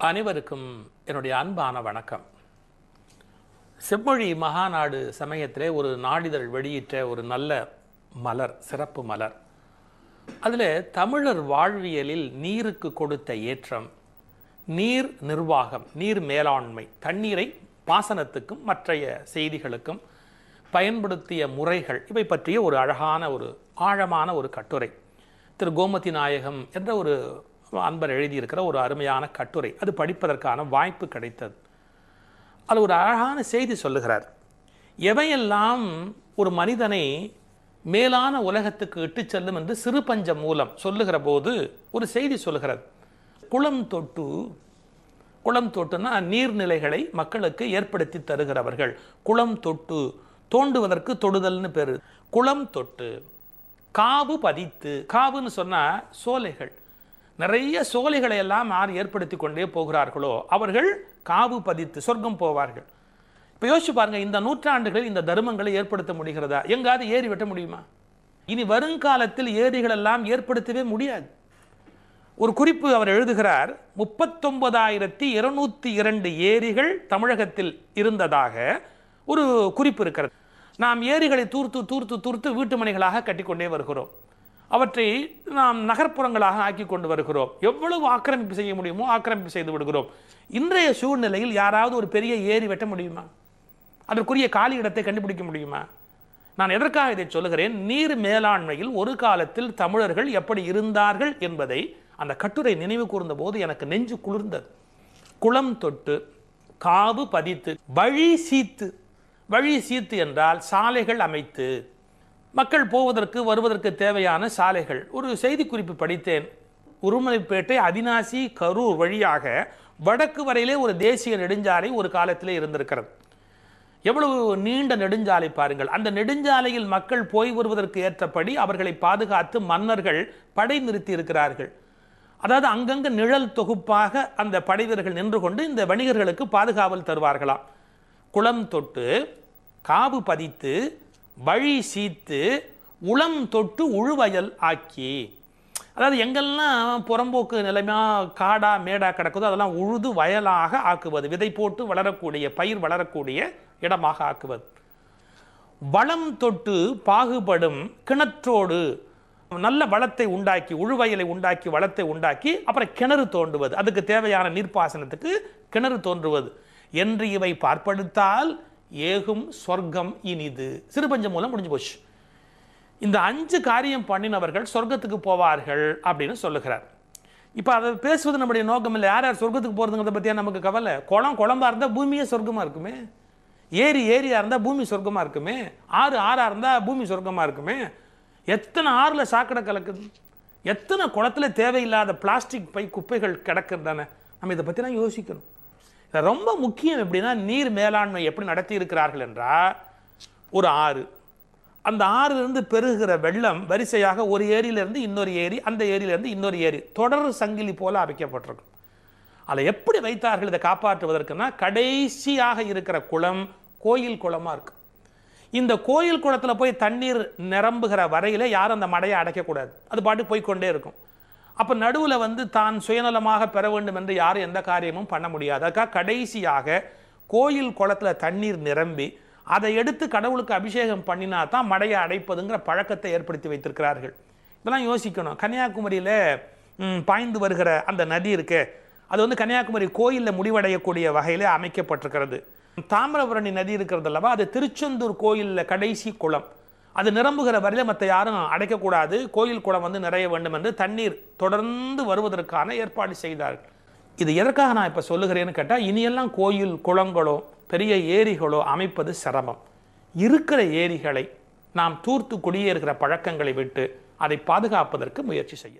அனைவருக்கும் என்னுடைய அன்பான வணக்கம். செம்மொழி மகாநாடு சமயத்திலே ஒரு நாளிதழ் வெளியிட்ட ஒரு நல்ல மலர், சிறப்பு மலர். அதில் தமிழர் வாழ்வியலில் நீருக்கு கொடுத்த ஏற்றம், நீர் நிர்வாகம், நீர் மேலாண்மை, தண்ணீரை பாசனத்துக்கும் மற்றைய செய்திகளுக்கும் பயன்படுத்திய முறைகள், இவை பற்றிய ஒரு அழகான ஒரு ஆழமான ஒரு கட்டுரை திரு கோமதி நாயகம் என்ற ஒரு அன்பர் எழுதியிருக்கிற ஒரு அருமையான கட்டுரை. அது படிப்பதற்கான வாய்ப்பு கிடைத்தது. அது ஒரு அழகான செய்தி சொல்லுகிறார். எவையெல்லாம் ஒரு மனிதனை மேலான உலகத்துக்கு இட்டு செல்லும் என்று சிறு பஞ்சம் மூலம் சொல்லுகிற போது ஒரு செய்தி சொல்லுகிறது. குளம் தொட்டுன்னா நீர்நிலைகளை மக்களுக்கு ஏற்படுத்தி தருகிறவர்கள். குளம் தொட்டு, தோண்டுவதற்கு தொடுதல்னு பேரு. குளம் தொட்டு காவு பதித்து, காவுன்னு சொன்னா சோலைகள், நிறைய சோலைகளை எல்லாம் யார் ஏற்படுத்தி கொண்டே போகிறார்களோ அவர்கள் காவு பதித்து சொர்க்கம் போவார்கள். இப்போ யோசிச்சு பாருங்க, இந்த நூற்றாண்டுகளில் இந்த தர்மங்களை ஏற்படுத்த முடிகிறதா? எங்காவது ஏரி வெட்ட முடியுமா? இனி வருங்காலத்தில் ஏரிகள் எல்லாம் ஏற்படுத்தவே முடியாது. ஒரு குறிப்பு அவர் எழுதுகிறார். 39,202 ஏரிகள் தமிழகத்தில் இருந்ததாக ஒரு குறிப்பு இருக்கிறது. நாம் ஏரிகளை தூர்த்து வீட்டு மனைகளாக கட்டிக்கொண்டே வருகிறோம். அவற்றை நாம் நகர்ப்புறங்களாக ஆக்கி கொண்டு வருகிறோம். எவ்வளவு ஆக்கிரமிப்பு செய்ய முடியுமோ ஆக்கிரமிப்பு செய்து விடுகிறோம். இன்றைய சூழ்நிலையில் யாராவது ஒரு பெரிய ஏரி வெட்ட முடியுமா? அதற்குரிய காலி இடத்தை கண்டுபிடிக்க முடியுமா? நான் எதற்காக இதை சொல்லுகிறேன்? நீர் மேலாண்மையில் ஒரு காலத்தில் தமிழர்கள் எப்படி இருந்தார்கள் என்பதை அந்த கட்டுரை நினைவு கூர்ந்த போது எனக்கு நெஞ்சு குளிர்ந்தது. குளம் தொட்டு, காவு பதித்து, வழி சீத்து என்றால் சாலைகள் அமைத்து, மக்கள் போவதற்கு வருவதற்கு தேவையான சாலைகள். ஒரு செய்தி குறிப்பு படித்தேன். உருமலைப்பேட்டை, அவிநாசி, கரூர் வழியாக வடக்கு வரையிலே ஒரு தேசிய நெடுஞ்சாலை ஒரு காலத்திலே இருந்திருக்கிறது. எவ்வளவு நீண்ட நெடுஞ்சாலை பாருங்கள். அந்த நெடுஞ்சாலையில் மக்கள் போய் வருவதற்கு ஏற்றபடி அவர்களை பாதுகாத்து மன்னர்கள் படை நிறுத்தி இருக்கிறார்கள். அதாவது அங்கங்க நிழல் தொகுப்பாக அந்த படை வீரர்கள் நின்று கொண்டு இந்த வணிகர்களுக்கு பாதுகாவல் தருவார்களாம். குளம் தொட்டு, காவு பதித்து, வழி சீத்து, உளம் தொட்டு உழுவயல் ஆக்கி. அதாவது எங்கெல்லாம் புறம்போக்கு நிலைமையா காடா மேடா கிடக்குதோ அதெல்லாம் உழுது வயலாக ஆக்குவது, விதை போட்டு வளரக்கூடிய, பயிர் வளரக்கூடிய இடமாக ஆக்குவது. வளம் தொட்டு பாகுபடும் கிணற்றோடு, நல்ல வளத்தை உண்டாக்கி, உழுவயலை உண்டாக்கி, வளத்தை உண்டாக்கி, அப்புறம் கிணறு தோண்டுவது, அதுக்கு தேவையான நீர்ப்பாசனத்துக்கு கிணறு தோன்றுவது என்று இவை பார்ப்படுத்தால் ஏகும் சொர்க்கம் இனிது. சிறுபஞ்சம் மூலம் முடிஞ்சு போச்சு. இந்த 5 காரியம் பண்ணினவர்கள் சொர்க்கத்துக்கு போவார்கள் அப்படின்னு சொல்லுகிறார். இப்போ அதை பேசுவது நம்முடைய நோக்கம் இல்லை. யார் யார் சொர்க்கத்துக்கு போகிறதுங்கிறத பற்றியா நமக்கு கவலை? குளம்பா இருந்தால் பூமியே சொர்க்கமாக இருக்குமே, ஏரியா இருந்தால் பூமி சொர்க்கமாக இருக்குமே, ஆறா இருந்தால் பூமி சொர்க்கமாக இருக்குமே. எத்தனை ஆறுல சாக்கடை கலக்குது, எத்தனை குளத்துல தேவையில்லாத பிளாஸ்டிக் பை குப்பைகள் கிடக்குதானே. நம்ம இதை பற்றிலாம் யோசிக்கணும். ரொம்ப முக்கியம். எப்படின்னா, நீர் மேலாண்மை எப்படி நடத்தி இருக்கிறார்கள் என்றால், ஒரு ஆறு, அந்த ஆறிலிருந்து பெருகிற வெள்ளம் வரிசையாக ஒரு ஏரியிலிருந்து இன்னொரு ஏரி, அந்த ஏரியிலிருந்து இன்னொரு ஏரி, தொடர் சங்கிலி போல அமைக்கப்பட்டிருக்கும். அதை எப்படி வைத்தார்கள் இதை காப்பாற்றுவதற்குன்னா, கடைசியாக இருக்கிற குளம் கோயில் குளமா இருக்கு. இந்த கோயில் குளத்துல போய் தண்ணீர் நிரம்புகிற வரையில யாரும் அந்த மடையை அடைக்கக்கூடாது. அது பாட்டு போய்கொண்டே இருக்கும். அப்போ நடுவில் தான் சுயநலமாக பெற வேண்டும் என்று யாரும் எந்த காரியமும் பண்ண முடியாது. அதுக்காக கடைசியாக கோயில் குளத்தில் தண்ணீர் நிரம்பி அதை எடுத்து கடவுளுக்கு அபிஷேகம் பண்ணினா தான் மடையை அடைப்பதுங்கிற பழக்கத்தை ஏற்படுத்தி வைத்திருக்கிறார்கள். இதெல்லாம் யோசிக்கணும். கன்னியாகுமரியில் பாய்ந்து வருகிற அந்த நதி இருக்கு, அது கன்னியாகுமரி கோயிலில் முடிவடையக்கூடிய வகையில் அமைக்கப்பட்டிருக்கிறது. தாமிரபரணி நதி இருக்கிறது அல்லவா, அது திருச்செந்தூர் கோயிலில் கடைசி குளம். அது நிரம்புகிற வரையில மற்ற யாரும் அடைக்கக்கூடாது. கோயில் குளம் நிறைய வேண்டும் என்று தண்ணீர் தொடர்ந்து வருவதற்கான ஏற்பாடு செய்தார்கள். இது எதற்காக நான் இப்போ சொல்லுகிறேன்னு கேட்டால், இனியெல்லாம் கோயில் குளங்களோ பெரிய ஏரிகளோ அமைப்பது சிரமம். இருக்கிற ஏரிகளை நாம் தூர்த்து குடியேறுகிற பழக்கங்களை விட்டு அதை பாதுகாப்பதற்கு முயற்சி செய்ய